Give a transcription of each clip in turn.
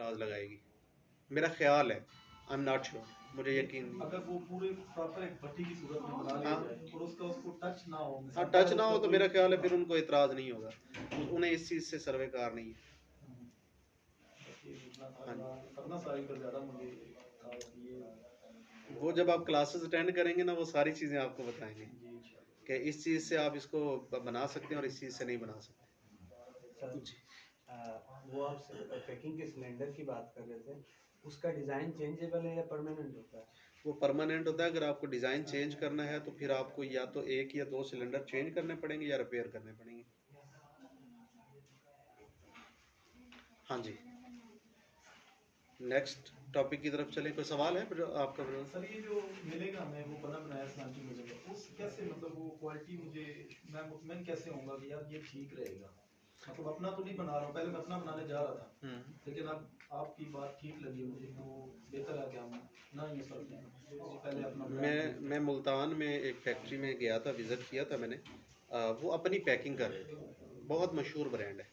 एतराज़ लगाएगी, मेरा ख्याल है। आई एम नॉट श्योर, मुझे यकीन नहीं। अगर वो पूरे प्रॉपर एक भट्टी की सूरत में बना लिया जाए और उसको टच ना हो, हाँ टच ना हो तो मेरा ख्याल है फिर उनको एतराज़ नहीं होगा, उन्हें इस चीज़ से सर्वेकार नहीं है। वो जब आप क्लासेस अटेंड करेंगे ना वो सारी चीज़ें आपको बताएंगे कि इस चीज़ से आप इसको बना सकते हैं और इस चीज़ से नहीं बना सकते। जी वो आप पैकिंग के सिलेंडर की बात कर रहे थे, उसका डिज़ाइन चेंजेबल है या परमानेंट होता है? वो परमानेंट होता है। अगर आपको डिज़ाइन चेंज करना है तो फिर आपको या तो 1 या 2 सिलेंडर चेंज करने पड़ेंगे या रिपेयर करने पड़ेंगे। हाँ जी, नेक्स्ट टॉपिक की तरफ चलें। कोई सवाल है आपका? सर ये जो मिलेगा हमें वो बना बनाया सामान जो मिलेगा, उस कैसे मतलब वो क्वालिटी मुझे मैं मुतमईन कैसे होऊंगा कि यार ये ठीक रहेगा? मतलब अपना तो नहीं बना रहा हूँ, पहले मैं अपना बनाने जा रहा था, लेकिन अब आपकी बात ठीक लगी मुझे, तो बेहतर है कि हम ना यूज़ करते हैं पहले अपना। मैं मुल्तान में एक फैक्ट्री में गया था, विज़िट किया था मैंने। वो अपनी पैकिंग कर रहे थे, बहुत मशहूर ब्रांड है।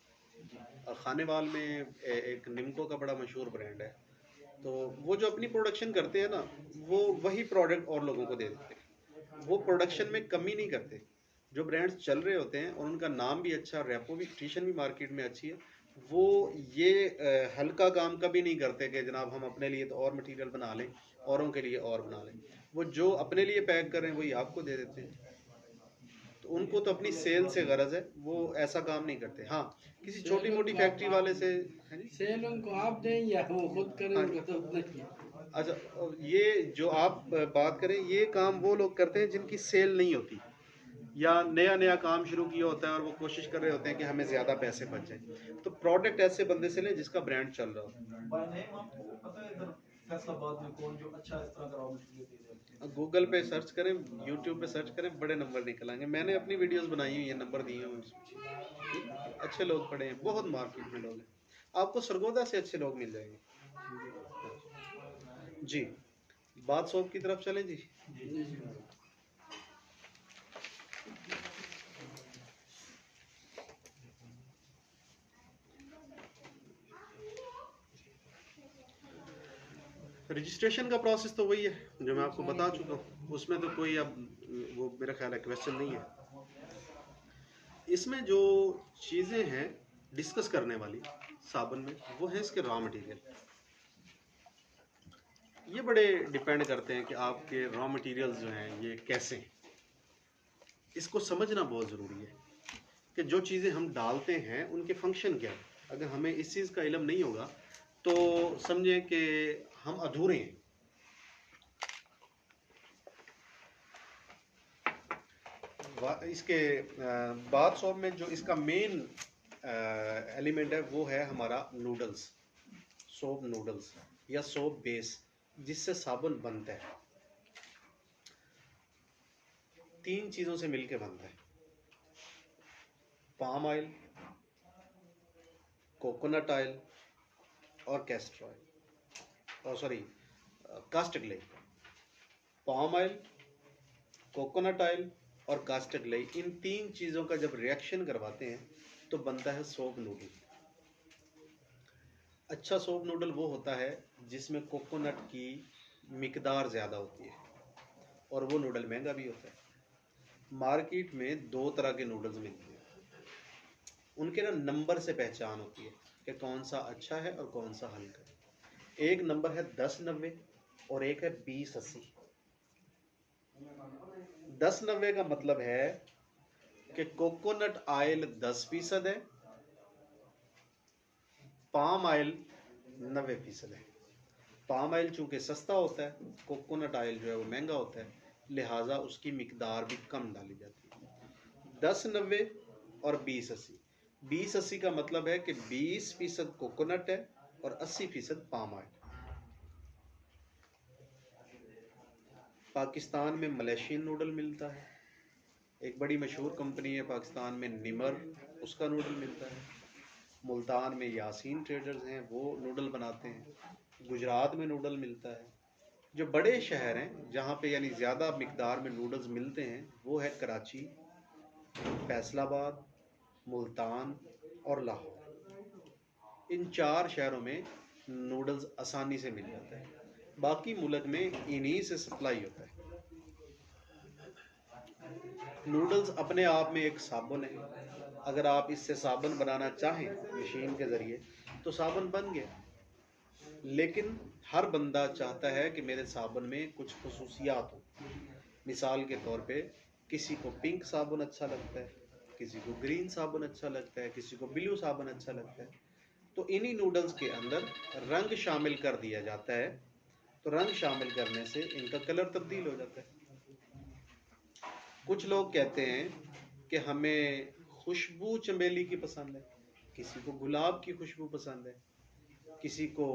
खानेवाल में एक निम्को का बड़ा मशहूर ब्रांड है। तो वो जो अपनी प्रोडक्शन करते हैं ना, वो वही प्रोडक्ट और लोगों को दे देते हैं। वो प्रोडक्शन में कमी नहीं करते। जो ब्रांड्स चल रहे होते हैं और उनका नाम भी अच्छा, रेपुटेशन भी मार्केट में अच्छी है, वो ये हल्का काम कभी नहीं करते कि जनाब हम अपने लिए तो और मटेरियल बना लें, औरों के लिए और बना लें। वो जो अपने लिए पैक कर रहे हैं वही आपको दे देते हैं। तो उनको तो अपनी सेल से गरज है, वो ऐसा काम नहीं करते। हाँ, किसी छोटी मोटी फैक्ट्री वाले से सेल उनको आप दें या वो खुद करें, उनका तो नहीं। अच्छा, ये जो आप बात करें, ये काम वो लोग करते हैं जिनकी सेल नहीं होती या नया नया काम शुरू किया होता है और वो कोशिश कर रहे होते हैं कि हमें ज़्यादा पैसे बच जाएं। तो प्रोडक्ट ऐसे बंदे से लें जिसका ब्रांड चल रहा हो। फैसलाबाद में कौन जो अच्छा इस तरह का रॉ मटेरियल दे देते हैं? गूगल पे सर्च करें, यूट्यूब पे सर्च करें, बड़े नंबर निकल आएंगे। मैंने अपनी वीडियोस बनाई हुई है, नंबर दिए हुए हैं। अच्छे लोग पड़े हैं, बहुत मार्केट में लोग हैं। आपको सरगोदा से अच्छे लोग मिल जाएंगे। जी, बात शॉप की तरफ चलें जी। रजिस्ट्रेशन का प्रोसेस तो वही है जो मैं आपको बता चुका हूँ, उसमें तो कोई अब वो मेरा ख्याल है क्वेश्चन नहीं है। इसमें जो चीज़ें हैं डिस्कस करने वाली साबुन में, वो है इसके रॉ मटेरियल। ये बड़े डिपेंड करते हैं कि आपके रॉ मटेरियल्स जो हैं ये कैसे हैं। इसको समझना बहुत ज़रूरी है कि जो चीज़ें हम डालते हैं उनके फंक्शन क्या है। अगर हमें इस चीज़ का इल्म नहीं होगा तो समझें कि हम अधूरे हैं। इसके बाथ सोप में जो इसका मेन एलिमेंट है वो है हमारा नूडल्स, सोप नूडल्स या सोप बेस, जिससे साबुन बनता है। 3 चीज़ों से मिलके बनता है: पाम ऑयल, कोकोनट ऑयल और कैस्टर ऑयल, सॉरी कास्टिक लई। पाम ऑयल, कोकोनट ऑयल और कास्टिक लई, इन 3 चीज़ों का जब रिएक्शन करवाते हैं तो बनता है सोप नूडल। अच्छा सोप नूडल वो होता है जिसमें कोकोनट की मिकदार ज़्यादा होती है और वो नूडल महंगा भी होता है। मार्केट में 2 तरह के नूडल्स मिलते हैं, उनके ना नंबर से पहचान होती है कि कौन सा अच्छा है और कौन सा हल्का है। एक नंबर है 10-90 और एक है 20-80। 10-90 का मतलब है कि कोकोनट ऑयल 10% है, पाम ऑयल 90% है। पाम ऑयल चूँकि सस्ता होता है, कोकोनट ऑयल जो है वो महंगा होता है, लिहाजा उसकी मिकदार भी कम डाली जाती है। 10-90 और 20-80। 20-80 का मतलब है कि 20% कोकोनट है और 80% पाम ऑयल। पाकिस्तान में मलेशियन नूडल मिलता है, एक बड़ी मशहूर कंपनी है पाकिस्तान में निमर, उसका नूडल मिलता है। मुल्तान में यासीन ट्रेडर्स हैं, वो नूडल बनाते हैं। गुजरात में नूडल मिलता है। जो बड़े शहर हैं जहाँ पे यानी ज़्यादा मिकदार में नूडल्स मिलते हैं वो है कराची, फैसलाबाद, मुल्तान और लाहौर। इन 4 शहरों में नूडल्स आसानी से मिल जाता है। बाकी मुल्क में इन्हीं से सप्लाई होता है। नूडल्स अपने आप में एक साबुन है, अगर आप इससे साबुन बनाना चाहें मशीन के ज़रिए तो साबुन बन गया। लेकिन हर बंदा चाहता है कि मेरे साबुन में कुछ खसूसियात हो। मिसाल के तौर पे किसी को पिंक साबुन अच्छा लगता है, किसी को ग्रीन साबुन अच्छा लगता है, किसी को ब्लू साबुन अच्छा लगता है। तो इन्हीं नूडल्स के अंदर रंग शामिल कर दिया जाता है। तो रंग शामिल करने से इनका कलर तब्दील हो जाता है। कुछ लोग कहते हैं कि हमें खुशबू चमेली की पसंद है, किसी को गुलाब की खुशबू पसंद है, किसी को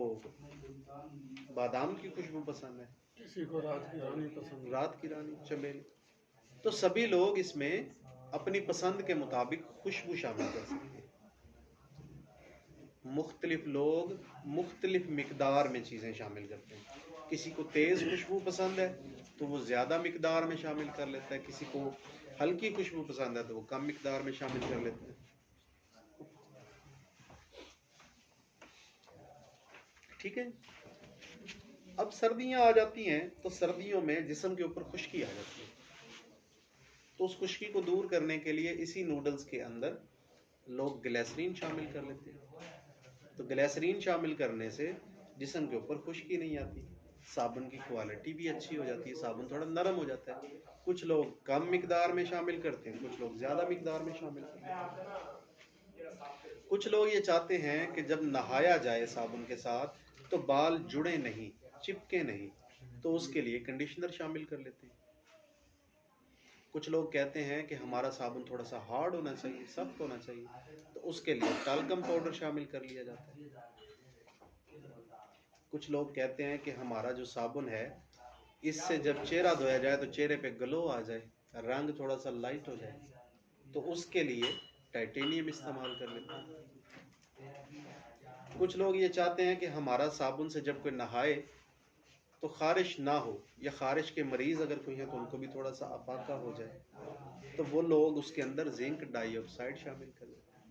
बादाम की खुशबू पसंद है, किसी को रात की रानी पसंद है। रात की रानी चमेली। तो सभी लोग इसमें अपनी पसंद के मुताबिक खुशबू शामिल कर सकते हैं। मुख्तलिफ लोग मुख्तलिफ मिकदार में चीज़ें शामिल करते हैं। किसी को तेज़ खुशबू पसंद है तो वो ज़्यादा मिकदार में शामिल कर लेता है, किसी को हल्की खुशबू पसंद है तो वो कम मिकदार में शामिल कर लेता है। ठीक है। अब सर्दियां आ जाती हैं तो सर्दियों में जिस्म के ऊपर खुश्की आ जाती है। तो उस खुश्की को दूर करने के लिए इसी नूडल्स के अंदर लोग ग्लिसरीन शामिल कर लेते हैं। तो ग्लिसरीन शामिल करने से जिस्म के ऊपर खुश्की नहीं आती, साबुन की क्वालिटी भी अच्छी हो जाती है, साबुन थोड़ा नरम हो जाता है। कुछ लोग कम मिकदार में शामिल करते हैं, कुछ लोग ज़्यादा मिकदार में शामिल करते हैं। कुछ लोग ये चाहते हैं कि जब नहाया जाए साबुन के साथ तो बाल जुड़े नहीं, चिपके नहीं, तो उसके लिए कंडीशनर शामिल कर लेते हैं। कुछ लोग कहते हैं कि हमारा साबुन थोड़ा सा हार्ड होना चाहिए, सख्त होना चाहिए, तो उसके लिए टाल्कम पाउडर शामिल कर लिया जाता है। कुछ लोग कहते हैं कि हमारा जो साबुन है इससे जब चेहरा धोया जाए तो चेहरे पे ग्लो आ जाए, रंग थोड़ा सा लाइट हो जाए, तो उसके लिए टाइटेनियम इस्तेमाल कर लेते हैं। कुछ लोग ये चाहते हैं कि हमारा साबुन से जब कोई नहाए तो खारिश ना हो, या खारिश के मरीज़ अगर कोई है तो उनको भी थोड़ा सा अफाका हो जाए, तो वो लोग उसके अंदर जिंक डाइऑक्साइड शामिल कर देते हैं,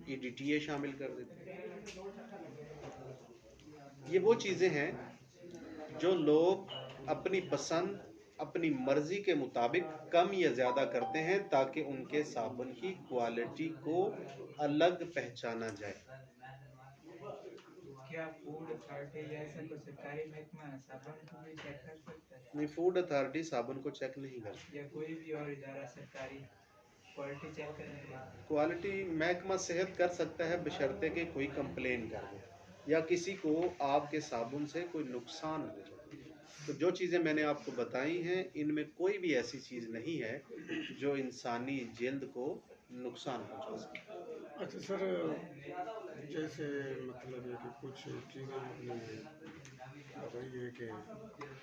EDTA शामिल कर देते हैं। ये वो चीज़ें हैं जो लोग अपनी पसंद अपनी मर्जी के मुताबिक कम या ज़्यादा करते हैं ताकि उनके साबुन की क्वालिटी को अलग पहचाना जाए। क्या फूड अथॉरिटी या ऐसा कोई सरकारी महकमा साबुन को भी चेक कर सकता है? नहीं, फूड अथॉरिटी साबुन को चेक नहीं करती। या कोई भी और इदारा सरकारी क्वालिटी चेक करने के लिए? क्वालिटी महकमा सेहत कर सकता है बशर्ते कि कोई कंप्लेन कर दे या किसी को आपके साबुन से कोई नुकसान हो जाए। तो जो चीज़ें मैंने आपको बताई हैं इनमें कोई भी ऐसी चीज़ नहीं है जो इंसानी जिल्द को नुकसान पहुंचा सके। अच्छा सर, जैसे मतलब है कि कुछ चीज़ें आपने बताई है कि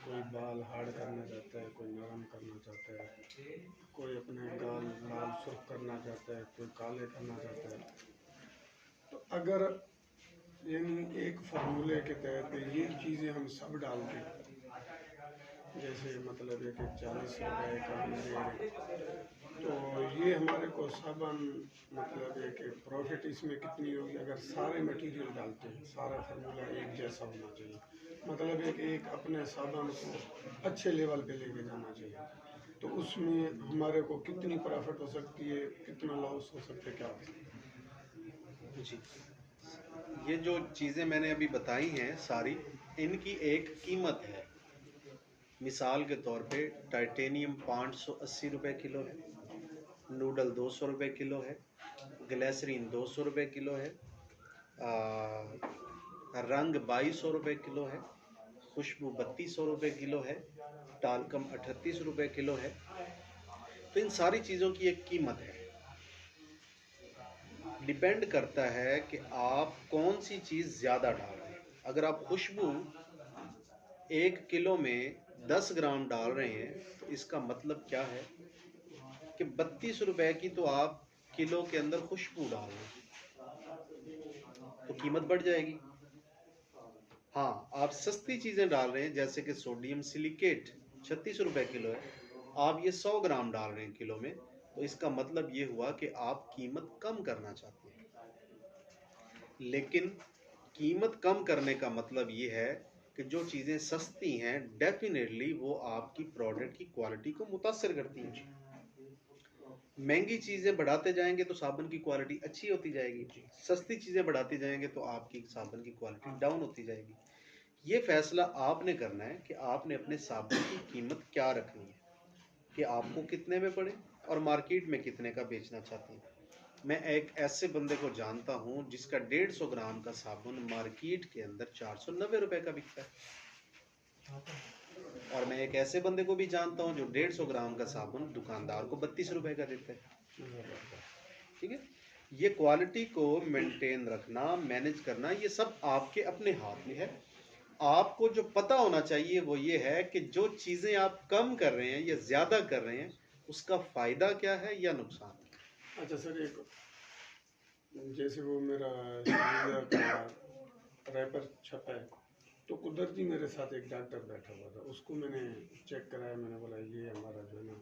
कोई बाल हार्ड करना चाहता है, कोई नरम करना चाहता है, कोई अपने गाल लाल सुर्ख करना चाहता है, कोई काले करना चाहता है। तो अगर यानी एक फार्मूले के तहत ये चीज़ें हम सब डाल दें, जैसे मतलब है कि 40 रुपए का हमने, तो ये हमारे को साबुन मतलब है कि प्रॉफिट इसमें कितनी होगी अगर सारे मटेरियल डालते हैं, सारा फार्मूला एक जैसा होना चाहिए, मतलब है कि एक अपने साबुन को अच्छे लेवल पे लेके जाना चाहिए, तो उसमें हमारे को कितनी प्रॉफिट हो सकती है, कितना लॉस हो सकता है, क्या हो सकता है? जी, ये जो चीज़ें मैंने अभी बताई हैं सारी, इनकी एक कीमत है। मिसाल के तौर पे टाइटेनियम 580 रुपये किलो है, नूडल 200 रुपये किलो है, ग्लिसरीन 200 रुपये किलो है, रंग 2200 रुपये किलो है, खुशबू 3200 रुपये किलो है, टाल्कम 38 रुपये किलो है। तो इन सारी चीज़ों की एक कीमत है। डिपेंड करता है कि आप कौन सी चीज़ ज़्यादा डाल रहे हैं। अगर आप खुशबू 1 किलो में 10 ग्राम डाल रहे हैं तो इसका मतलब क्या है कि 32 रुपए की तो आप किलो के अंदर खुशबू डाल रहे हैं, तो कीमत बढ़ जाएगी। हाँ, आप सस्ती चीज़ें डाल रहे हैं जैसे कि सोडियम सिलिकेट 36 रुपए किलो है, आप ये 100 ग्राम डाल रहे हैं किलो में, तो इसका मतलब ये हुआ कि आप कीमत कम करना चाहते हैं। लेकिन कीमत कम करने का मतलब ये है कि जो चीज़ें सस्ती हैं डेफिनेटली वो आपकी प्रोडक्ट की क्वालिटी को मुतासर करती हैं। महंगी चीज़ें बढ़ाते जाएंगे तो साबुन की क्वालिटी अच्छी होती जाएगी, सस्ती चीज़ें बढ़ाते जाएंगे तो आपकी साबुन की क्वालिटी डाउन होती जाएगी। ये फैसला आपने करना है कि आपने अपने साबुन की कीमत क्या रखनी है, कि आपको कितने में पड़े और मार्केट में कितने का बेचना चाहते हैं। मैं एक ऐसे बंदे को जानता हूँ जिसका 150 ग्राम का साबुन मार्केट के अंदर 490 रुपए का बिकता है, और मैं एक ऐसे बंदे को भी जानता हूँ जो 150 ग्राम का साबुन दुकानदार को 32 रुपए का देता है। ठीक है, ये क्वालिटी को मेंटेन रखना, मैनेज करना, ये सब आपके अपने हाथ में है। आपको जो पता होना चाहिए वो ये है कि जो चीज़ें आप कम कर रहे हैं या ज़्यादा कर रहे हैं उसका फ़ायदा क्या है या नुकसान। अच्छा सर, एक जैसे वो मेरा यूरिया का रैपर छपा है, तो कुदरती मेरे साथ एक डॉक्टर बैठा हुआ था, उसको मैंने चेक कराया, मैंने बोला ये हमारा जो है ना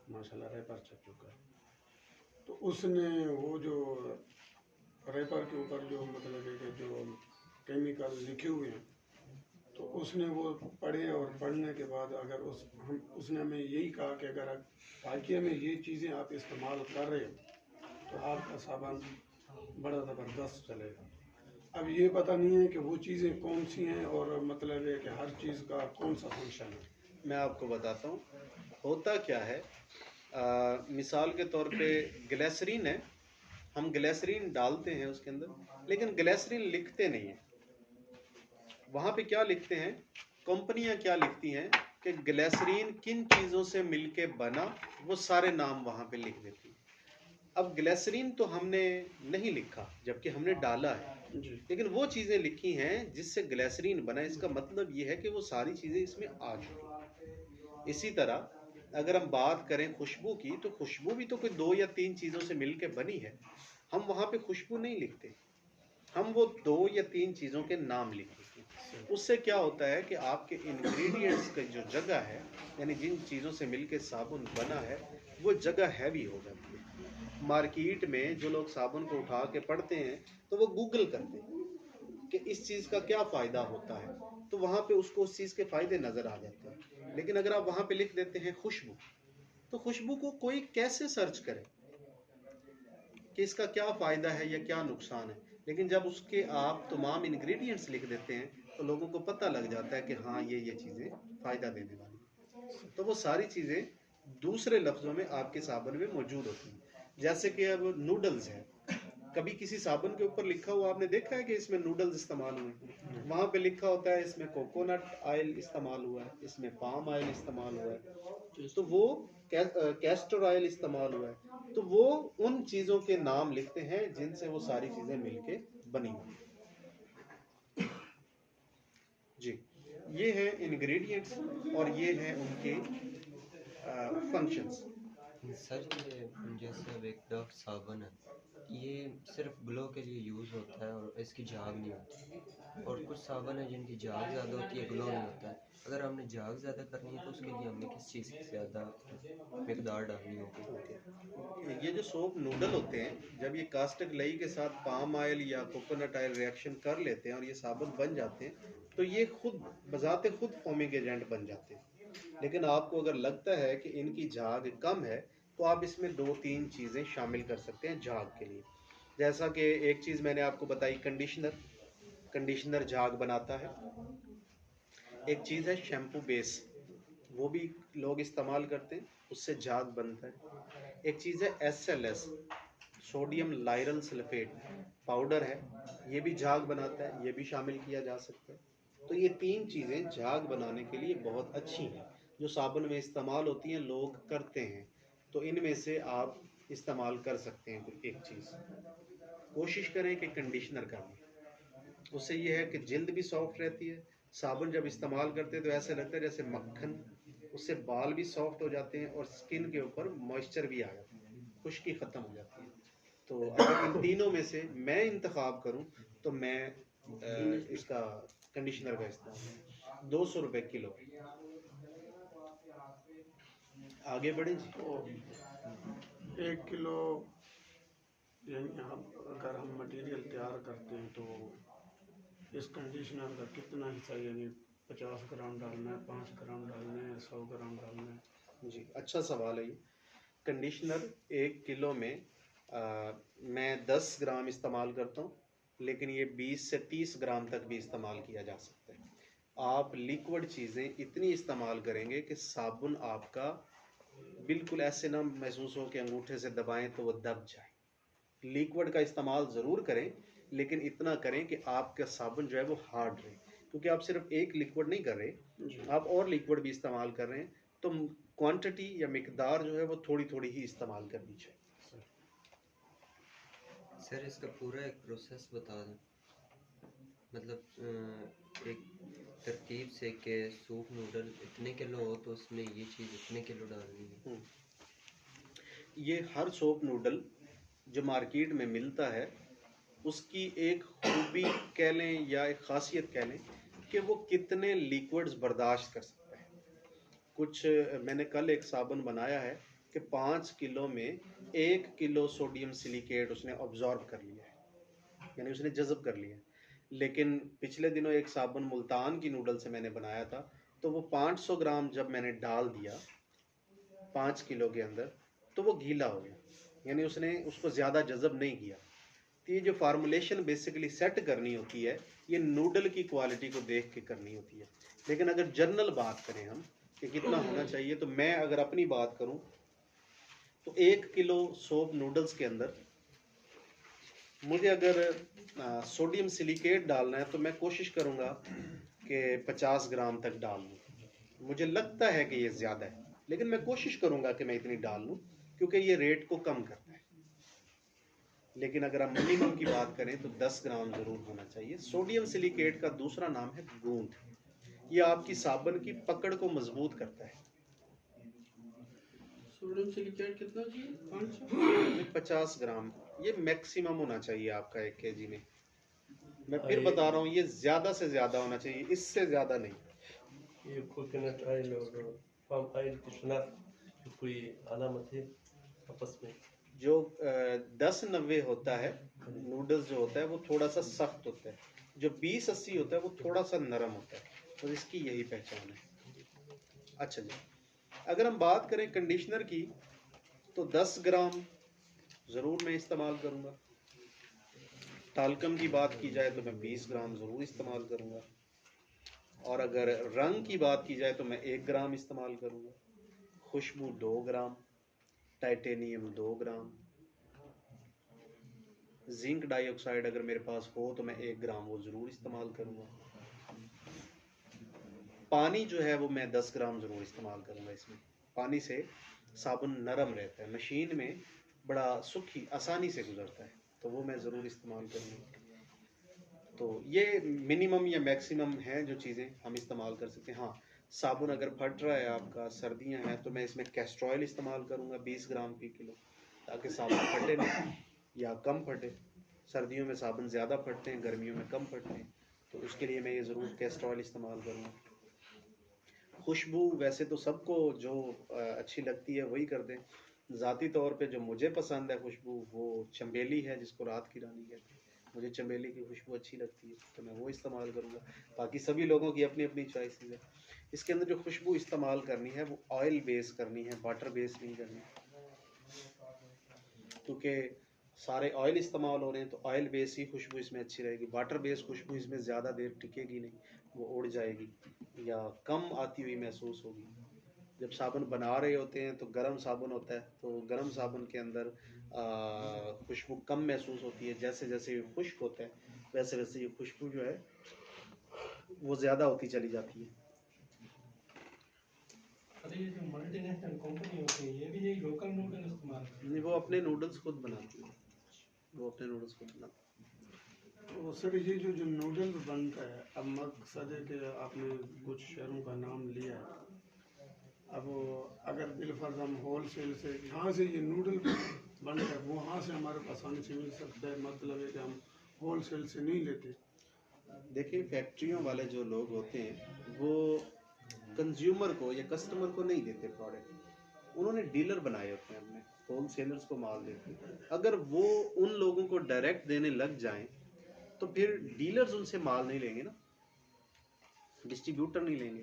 माशाल्लाह रैपर छप चुका है। तो उसने वो जो रैपर के ऊपर जो मतलब है कि जो केमिकल लिखे हुए हैं, तो उसने वो पढ़े और पढ़ने के बाद अगर उसने हमें यही कहा कि अगर पाकिया में ये चीज़ें आप इस्तेमाल कर रहे हो तो आपका साबुन बड़ा ज़बरदस्त चलेगा। अब ये पता नहीं है कि वो चीज़ें कौन सी हैं और मतलब है कि हर चीज़ का कौन सा फंक्शन है। मैं आपको बताता हूँ होता क्या है। मिसाल के तौर पे ग्लिसरीन है, हम ग्लिसरीन डालते हैं उसके अंदर, लेकिन ग्लिसरीन लिखते नहीं है। वहाँ पे क्या लिखते हैं, कंपनियां क्या लिखती हैं कि ग्लिसरीन किन चीज़ों से मिलके बना, वो सारे नाम वहाँ पे लिख देती हैं। अब ग्लिसरीन तो हमने नहीं लिखा जबकि हमने डाला है, जी लेकिन वो चीज़ें लिखी हैं जिससे ग्लिसरीन बना। इसका मतलब ये है कि वो सारी चीज़ें इसमें आ चुकी। इसी तरह अगर हम बात करें खुशबू की, तो खुशबू भी तो कोई 2 या 3 चीज़ों से मिलके बनी है। हम वहाँ पे खुशबू नहीं लिखते, हम वो 2 या 3 चीज़ों के नाम लिखते हैं। उससे क्या होता है कि आपके इंग्रेडिएंट्स की जो जगह है, यानी जिन चीज़ों से मिलके साबुन बना है, वो जगह हैवी हो जाती है। मार्केट में जो लोग साबुन को उठा के पढ़ते हैं तो वो गूगल करते हैं कि इस चीज़ का क्या फ़ायदा होता है, तो वहाँ पे उसको उस चीज़ के फ़ायदे नज़र आ जाते हैं। लेकिन अगर आप वहाँ पे लिख देते हैं खुशबू, तो खुशबू को कोई कैसे सर्च करे कि इसका क्या फ़ायदा है या क्या नुकसान है। लेकिन जब उसके आप तमाम इंग्रेडिएंट्स लिख देते हैं तो लोगों को पता लग जाता है कि हाँ ये चीज़ें फ़ायदा देने वाली हैं। तो वो सारी चीज़ें दूसरे लफ्ज़ों में आपके साबुन में मौजूद होती हैं। जैसे कि अब नूडल्स है, कभी किसी साबुन के ऊपर लिखा हुआ आपने देखा है कि इसमें नूडल्स इस्तेमाल हुए हैं? वहाँ पे लिखा होता है इसमें कोकोनट ऑयल इस्तेमाल हुआ है, इसमें पाम ऑयल इस्तेमाल हुआ है, तो वो कैस्टर ऑयल इस्तेमाल हुआ है। तो वो उन चीज़ों के नाम लिखते हैं जिनसे वो सारी चीज़ें मिलके बनी हुई हैं। जी, ये है इंग्रेडिएंट्स और ये हैं उनके फंक्शंस। सर ये जैसे अब एक डव साबुन है, ये सिर्फ ग्लो के लिए यूज़ होता है और इसकी झाग नहीं होती, और कुछ साबुन है जिनकी झाग ज़्यादा होती है, ग्लो नहीं होता है। अगर हमने झाग ज़्यादा करनी है तो उसके लिए हमें किस चीज़ की ज़्यादा मिकदार डालनी होगी? ओके, ये जो सोप नूडल होते हैं, जब ये कास्टिक लई के साथ पाम ऑयल या कोकोनट ऑयल रिएक्शन कर लेते हैं और ये साबुन बन जाते हैं, तो ये खुद बजाते खुद फोमिंग एजेंट बन जाते हैं। लेकिन आपको अगर लगता है कि इनकी झाग कम है तो आप इसमें 2-3 चीज़ें शामिल कर सकते हैं झाग के लिए। जैसा कि एक चीज़ मैंने आपको बताई, कंडीशनर, कंडीशनर झाग बनाता है। एक चीज़ है शैम्पू बेस, वो भी लोग इस्तेमाल करते हैं, उससे झाग बनता है। एक चीज़ है SLS, सोडियम लाइरल सल्फेट पाउडर है, ये भी झाग बनाता है, ये भी शामिल किया जा सकता है। तो ये 3 चीज़ें झाग बनाने के लिए बहुत अच्छी हैं, जो साबुन में इस्तेमाल होती हैं, लोग करते हैं। तो इनमें से आप इस्तेमाल कर सकते हैं कोई एक चीज़। कोशिश करें कि कंडीशनर का भी, उससे ये है कि जल्द भी सॉफ्ट रहती है। साबुन जब इस्तेमाल करते हैं तो ऐसे लगता है जैसे मक्खन, उससे बाल भी सॉफ्ट हो जाते हैं और स्किन के ऊपर मॉइस्चर भी आ जाता है, खुश्की ख़त्म हो जाती है। तो अगर इन तीनों में से मैं इंतखाब करूं तो मैं इसका कंडीशनर का इस्तेमाल, 200 रुपये किलो। आगे बढ़ें जी। तो 1 किलो यानी आप अगर हम मटेरियल तैयार करते हैं तो इस कंडीशनर का कितना हिस्सा, यानी 50 ग्राम डालना है, 5 ग्राम डालना है, 100 ग्राम डालना है? जी, अच्छा सवाल है ये। कंडीशनर 1 किलो में मैं 10 ग्राम इस्तेमाल करता हूँ, लेकिन ये 20 से 30 ग्राम तक भी इस्तेमाल किया जा सकता है। आप लिक्विड चीज़ें इतनी इस्तेमाल करेंगे कि साबुन आपका बिल्कुल ऐसे ना महसूस हो कि अंगूठे से दबाएं तो वो दब जाए। लिक्विड का इस्तेमाल ज़रूर करें, लेकिन इतना करें कि आपका साबुन जो है वो हार्ड रहे, क्योंकि आप सिर्फ एक लिक्विड नहीं कर रहे, आप और लिक्विड भी इस्तेमाल कर रहे हैं, तो क्वांटिटी या मिकदार जो है वो थोड़ी थोड़ी ही इस्तेमाल करनी चाहिए। सर इसका पूरा एक प्रोसेस बता दें, मतलब एक तरतीब से कि सूप नूडल इतने किलो हो तो उसमें ये चीज़ इतने किलो डालनी है। ये हर सोप नूडल जो मार्केट में मिलता है उसकी एक खूबी कह लें या एक खासियत कह लें कि वो कितने लिक्विड्स बर्दाश्त कर सकता है। कुछ मैंने कल एक साबुन बनाया है कि 5 किलो में 1 किलो सोडियम सिलिकेट उसने ऑब्जॉर्व कर लिया है, यानी उसने जज़ब कर लिया है। लेकिन पिछले दिनों एक साबुन मुल्तान की नूडल से मैंने बनाया था, तो वो 500 ग्राम जब मैंने डाल दिया 5 किलो के अंदर, तो वो गीला हो गया, यानी उसने उसको ज़्यादा जज़ब नहीं किया। तो ये जो फार्मूलेशन बेसिकली सेट करनी होती है, ये नूडल की क्वालिटी को देख के करनी होती है। लेकिन अगर जनरल बात करें हम कि कितना होना चाहिए, तो मैं अगर अपनी बात करूं तो 1 किलो सोप नूडल्स के अंदर मुझे अगर सोडियम सिलिकेट डालना है तो मैं कोशिश करूंगा कि 50 ग्राम तक डाल लूँ। मुझे लगता है कि ये ज़्यादा है, लेकिन मैं कोशिश करूंगा कि मैं इतनी डाल लूँ, क्योंकि ये रेट को कम करता है। लेकिन अगर हम मिनिमम की बात करें तो 10 ग्राम ज़रूर होना चाहिए। सोडियम सिलिकेट का दूसरा नाम है गूंद। ये आपकी साबुन की पकड़ को मजबूत करता है। सोडियम सिलिकेट कितना चाहिए? 500? 50 ग्राम ये मैक्सिमम होना चाहिए आपका 1 केजी में। मैं फिर बता रहा हूँ, ये ज़्यादा से ज़्यादा होना चाहिए, इससे ज़्यादा नहीं। ये कोकोनट ऑयल और पाम ऑयल की शनाख्त कोई अलामत है आपस में? जो 10-90 होता है नूडल्स जो होता है वो थोड़ा सा सख्त होता है, जो 20-80 होता है वो थोड़ा सा नरम होता है, तो इसकी यही पहचान है। अच्छा जी, अगर हम बात करें कंडीशनर की तो 10 ग्राम ज़रूर मैं इस्तेमाल करूँगा। टाल्कम की बात की जाए तो मैं 20 ग्राम ज़रूर इस्तेमाल करूँगा, और अगर रंग की बात की जाए तो मैं 1 ग्राम इस्तेमाल करूँगा। खुशबू 2 ग्राम, टाइटेनियम 2 ग्राम, जिंक डाइऑक्साइड अगर मेरे पास हो तो मैं 1 ग्राम वो ज़रूर इस्तेमाल करूँगा। पानी जो है वो मैं 10 ग्राम ज़रूर इस्तेमाल करूँगा। इसमें पानी से साबुन नरम रहता है, मशीन में बड़ा सुखी आसानी से गुजरता है, तो वो मैं ज़रूर इस्तेमाल करूँगा। तो ये मिनिमम या मैक्सिमम हैं जो चीज़ें हम इस्तेमाल कर सकते हैं। हाँ, साबुन अगर फट रहा है आपका, सर्दियाँ हैं, तो मैं इसमें कैस्टर ऑयल इस्तेमाल करूँगा 20 ग्राम फी किलो, ताकि साबुन फटे नहीं या कम फटे। सर्दियों में साबुन ज़्यादा फटते हैं, गर्मियों में कम फटते हैं, तो उसके लिए मैं ये ज़रूर कैस्टर ऑयल इस्तेमाल करूँगा। खुशबू वैसे तो सबको जो अच्छी लगती है वही कर दें। ज़ाती तौर पे जो मुझे पसंद है खुशबू, वो चमेली है, जिसको रात की रानी कहते हैं। मुझे चमेली की खुशबू अच्छी लगती है, तो मैं वो इस्तेमाल करूँगा। बाकी सभी लोगों की अपनी अपनी चॉइसेस है। इसके अंदर जो खुशबू इस्तेमाल करनी है वो ऑयल बेस करनी है, वाटर बेस नहीं करनी, क्योंकि सारे ऑयल इस्तेमाल हो रहे हैं, तो ऑयल बेस ही खुशबू इसमें अच्छी रहेगी। वाटर बेस खुशबू इसमें ज़्यादा देर टिकेगी नहीं, वो उड़ जाएगी या कम आती हुई महसूस होगी। जब साबुन बना रहे होते हैं तो गर्म साबुन होता है, तो गर्म साबुन के अंदर खुशबू कम महसूस होती है। जैसे जैसे ये खुश्क होता है वैसे वैसे ये खुशबू जो है वो ज़्यादा होती चली जाती है। अरे ये जो मल्टीनेशनल कंपनी होती है, ये भी यही लोकल नूडल इस्तेमाल करती नहीं, वो अपने नूडल्स खुद बनाती है, वो अपने नूडल्स खुद बनाती है। है। तो सर ये जो नूडल्स बनता है, अब मकसद है कि आपने कुछ शहरों का नाम लिया है, अब अगर बिलफर्ज हम होल सेल से जहाँ से ये नूडल बनता है वहाँ से हमारे पास आसानी से मिल सकता है, मतलब है कि हम होल सेल से नहीं लेते। देखिए, फैक्ट्रियों वाले जो लोग होते हैं वो कंज्यूमर को या कस्टमर को नहीं देते प्रोडक्ट, उन्होंने डीलर बनाए होते हैं, अपने होल सेलर्स को माल देते हैं। अगर वो उन लोगों को डायरेक्ट देने लग जाएं तो फिर डीलर्स उनसे माल नहीं लेंगे ना, डिस्ट्रीब्यूटर नहीं लेंगे।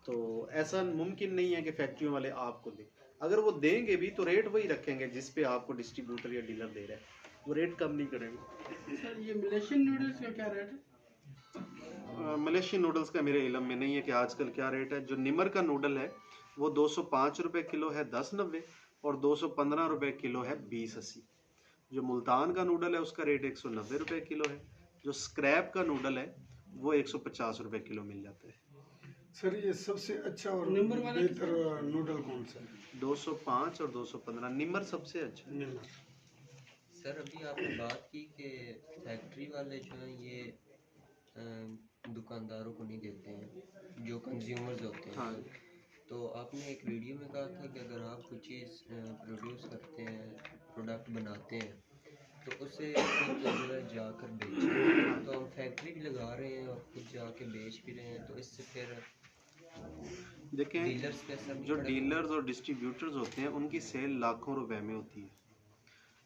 तो ऐसा मुमकिन नहीं है कि फैक्ट्रियों वाले आपको दें। अगर वो देंगे भी तो रेट वही रखेंगे जिस पे आपको डिस्ट्रीब्यूटर या डीलर दे रहा है, वो रेट कम नहीं करेंगे। सर ये मलेशियन नूडल्स का क्या रेट है? मलेशियन नूडल्स का मेरे इल्म में नहीं है कि आजकल क्या रेट है। जो निमर का नूडल है वो 205 रुपये किलो है 10.90, और 215 रुपये किलो है 20.80। जो मुल्तान का नूडल है उसका रेट 190 रुपये किलो है। जो स्क्रैप का नूडल है वो 150 रुपये किलो मिल जाता है। सर ये सबसे अच्छा और बेहतर नूडल कौन सा है? 205 और 215 निमर सबसे अच्छा है। निमर। सर अभी आपने बात की कि फैक्ट्री वाले जो हैं ये दुकानदारों को नहीं देते हैं, जो कंज्यूमर्स होते हैं। हाँ। तो आपने एक वीडियो में कहा था कि अगर आप कोई चीज़ प्रोड्यूस करते हैं, प्रोडक्ट बनाते हैं, तो उसे खुद जो है जाकर बेचें। तो हम फैक्ट्री भी लगा रहे हैं और खुद जाके बेच भी रहे हैं, तो इससे फिर देखें डीलर्स पे असर नहीं जो पड़ेगा? डीलर्स और डिस्ट्रीब्यूटर्स होते हैं उनकी सेल लाखों रुपए में होती है।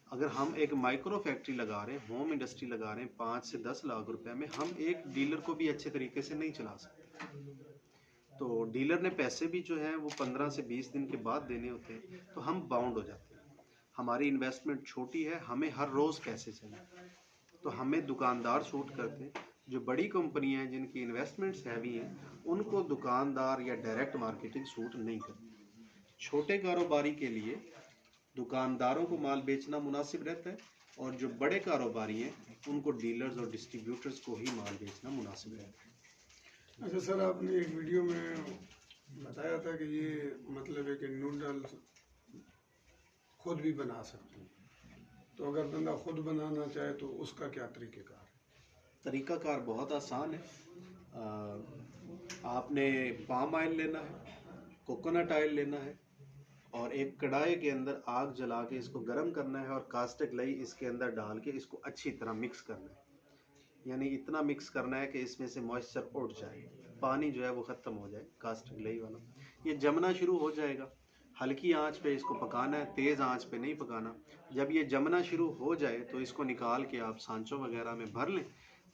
अगर हम एक माइक्रो फैक्ट्री लगा रहे हैं, होम इंडस्ट्री लगा रहे हैं 5 से 10 लाख रुपए में, हम एक डीलर को भी अच्छे तरीके से नहीं चला सकते। तो डीलर ने पैसे भी जो है वो 15 से 20 दिन के बाद देने होते हैं, तो हम बाउंड हो जाते हैं। हमारी इन्वेस्टमेंट छोटी है, हमें हर रोज़ पैसे चाहिए, तो हमें दुकानदार सूट करते हैं। जो बड़ी कंपनियां हैं जिनकी इन्वेस्टमेंट्स हैवी हैं उनको दुकानदार या डायरेक्ट मार्केटिंग सूट नहीं करती। छोटे कारोबारी के लिए दुकानदारों को माल बेचना मुनासिब रहता है, और जो बड़े कारोबारी हैं उनको डीलर्स और डिस्ट्रीब्यूटर्स को ही माल बेचना मुनासिब रहता है। अच्छा सर, आपने एक वीडियो में बताया था कि ये मतलब है कि नूडल्स खुद भी बना सकते हैं, तो अगर बंदा खुद बनाना चाहे तो उसका क्या तरीक़ेकार है? तरीक़ाकार बहुत आसान है। आपने पाम ऑयल लेना है, कोकोनट ऑयल लेना है, और एक कढ़ाई के अंदर आग जला के इसको गर्म करना है, और कास्टिक लई इसके अंदर डाल के इसको अच्छी तरह मिक्स करना है। यानी इतना मिक्स करना है कि इसमें से मॉइस्चर उड़ जाए, पानी जो है वो ख़त्म हो जाए कास्टिक लई वाला। ये जमना शुरू हो जाएगा, हल्की आंच पे इसको पकाना है, तेज़ आंच पे नहीं पकाना। जब ये जमना शुरू हो जाए तो इसको निकाल के आप सांचों वगैरह में भर लें।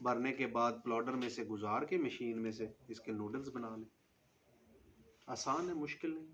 भरने के बाद प्लॉटर में से गुजार के मशीन में से इसके नूडल्स बना लें। आसान है, मुश्किल नहीं।